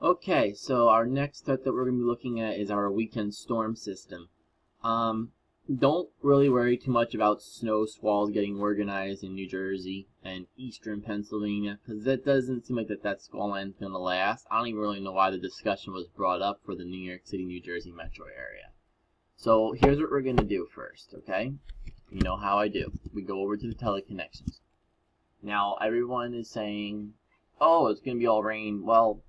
Okay, so our next threat that we're going to be looking at is our weekend storm system. Don't really worry too much about snow squalls getting organized in New Jersey and eastern Pennsylvania, because that doesn't seem like that squall line is going to last. I don't even really know why the discussion was brought up for the New York City, New Jersey metro area. So here's what we're going to do first, okay? You know how I do. We go over to the teleconnections. Now, everyone is saying, oh, it's going to be all rain. Well,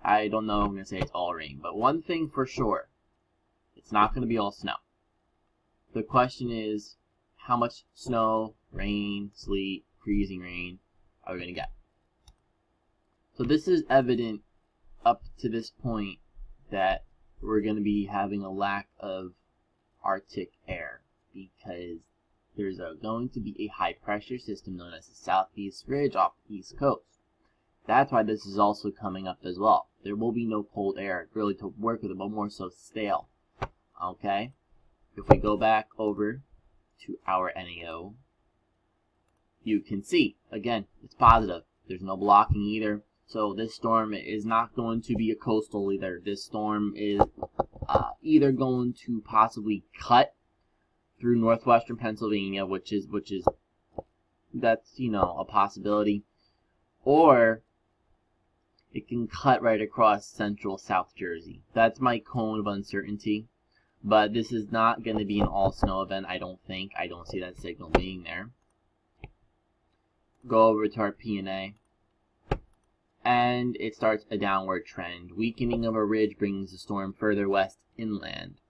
I don't know if I'm going to say it's all rain, but one thing for sure, it's not going to be all snow. The question is, how much snow, rain, sleet, freezing rain are we going to get? So this is evident up to this point that we're going to be having a lack of Arctic air because there's going to be a high pressure system known as the Southeast Ridge off the East Coast. That's why this is also coming up as well. There will be no cold air really to work with it, but more so stale. Okay? If we go back over to our NAO, you can see, again, it's positive. There's no blocking either. So this storm is not going to be a coastal either. This storm is either going to possibly cut through northwestern Pennsylvania, which is that's, you know, a possibility, or it can cut right across central South Jersey. That's my cone of uncertainty. But this is not going to be an all-snow event, I don't think. I don't see that signal being there. Go over to our P&A. And it starts a downward trend. Weakening of a ridge brings the storm further west inland.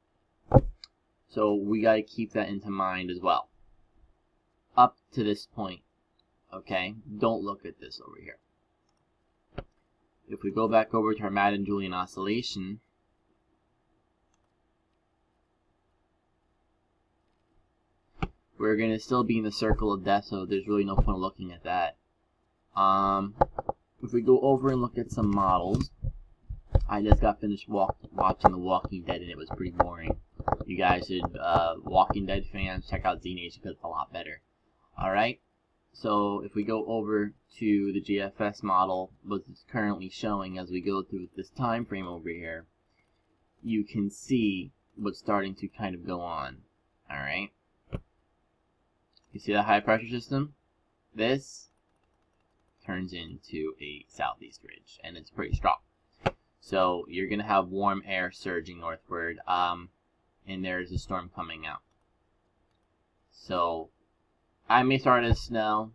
So we got to keep that into mind as well. Up to this point. Okay? Don't look at this over here. If we go back over to our Madden-Julian oscillation, we're going to still be in the circle of death, so there's really no point looking at that. If we go over and look at some models, I just got finished watching The Walking Dead, and it was pretty boring. You guys should, Walking Dead fans, check out Z Nation because it's a lot better. Alright? So if we go over to the GFS model, what it's currently showing as we go through this time frame over here, you can see what's starting to kind of go on. Alright? You see that high pressure system? This turns into a southeast ridge, and it's pretty strong. So you're going to have warm air surging northward, and there's a storm coming out. So I may start as snow.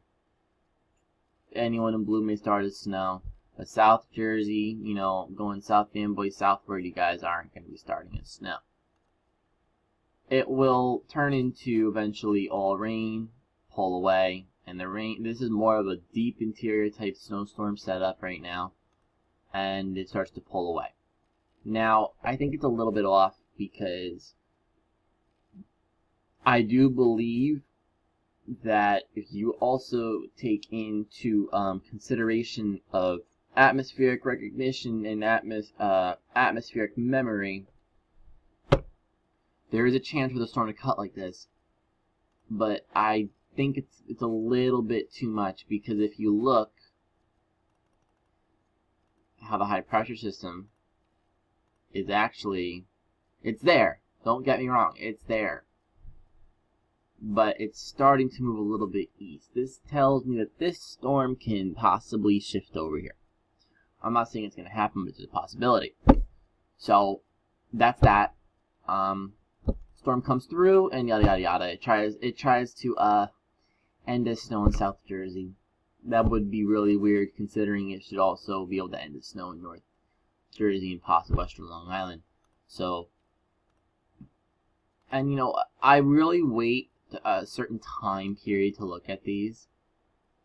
Anyone in blue may start as snow. But South Jersey, you know, going South Fanboy southward, you guys aren't going to be starting as snow. It will turn into eventually all rain, pull away, and the rain, this is more of a deep interior type snowstorm setup right now, and it starts to pull away. Now, I think it's a little bit off because I do believe that if you also take into consideration of atmospheric recognition and atmospheric memory, there is a chance for the storm to cut like this, but I think it's a little bit too much, because if you look how the high pressure system is actually, it's there. Don't get me wrong, it's there. But it's starting to move a little bit east. This tells me that this storm can possibly shift over here. I'm not saying it's going to happen, but it's a possibility. So that's that. Storm comes through, and yada yada yada. It tries to end the snow in South Jersey. That would be really weird, considering it should also be able to end the snow in North Jersey and possibly western Long Island. So, and you know, I really wait a certain time period to look at these,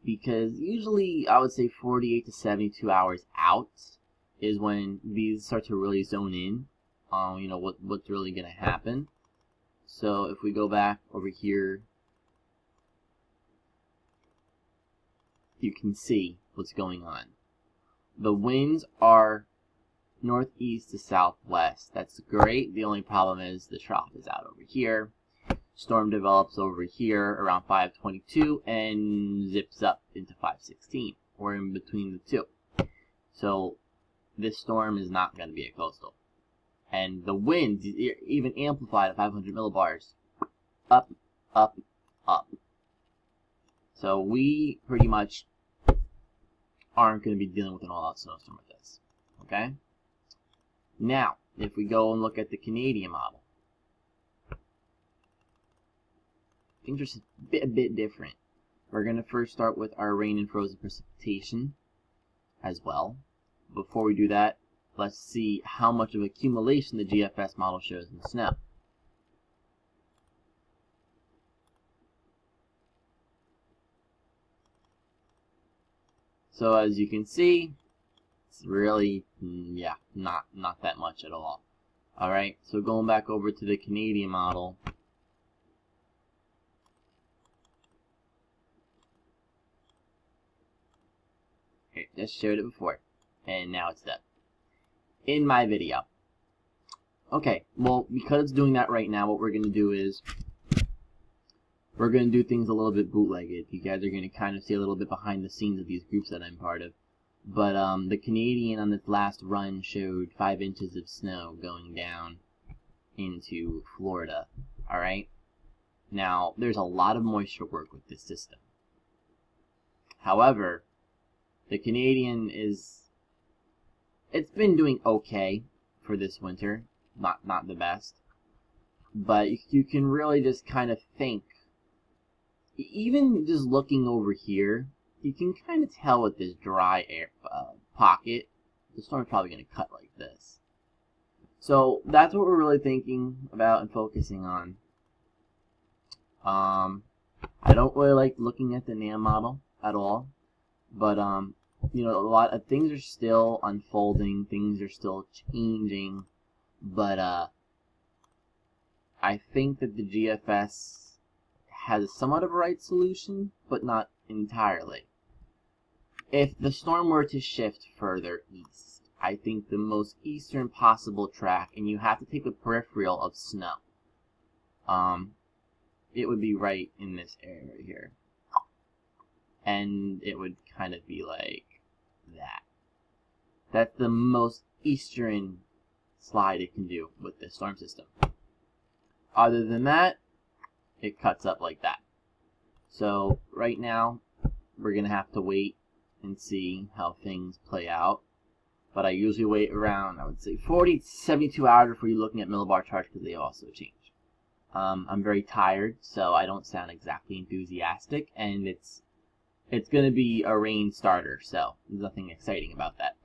because usually I would say 48 to 72 hours out is when these start to really zone in. You know, what's really going to happen. So if we go back over here, you can see what's going on. The winds are northeast to southwest. That's great. The only problem is the trough is out over here. Storm develops over here around 522 and zips up into 516, or in between the two. So this storm is not going to be a coastal. And the wind is even amplified at 500 millibars. Up, up, up. So we pretty much aren't going to be dealing with an all-out snowstorm with this. Okay? Now, if we go and look at the Canadian model, things are a bit different. We're going to first start with our rain and frozen precipitation as well. Before we do that, let's see how much of accumulation the GFS model shows in snow. So as you can see, it's really, yeah, not that much at all. Alright, so going back over to the Canadian model, okay, just showed it before, and now it's done. In my video. Okay, well, because it's doing that right now, what we're going to do is we're going to do things a little bit bootlegged. You guys are going to kind of see a little bit behind the scenes of these groups that I'm part of. But the Canadian on this last run showed 5 inches of snow going down into Florida. Alright? Now, there's a lot of moisture work with this system. However, the Canadian it's been doing okay for this winter. Not the best. But you can really just kind of think, even just looking over here, you can kind of tell with this dry air pocket, the storm's probably going to cut like this. So that's what we're really thinking about and focusing on. I don't really like looking at the NAM model at all, but you know, a lot of things are still unfolding, things are still changing, but I think that the GFS has somewhat of a right solution, but not entirely. If the storm were to shift further east, I think the most eastern possible track, and you have to take the peripheral of snow, it would be right in this area right here. And it would kind of be like that. That's the most eastern slide it can do with this storm system. Other than that, it cuts up like that. So right now, we're going to have to wait and see how things play out. But I usually wait around, I would say, 40 to 72 hours before you're looking at millibar charts, because they also change. I'm very tired, so I don't sound exactly enthusiastic, and it's going to be a rain starter, so there's nothing exciting about that.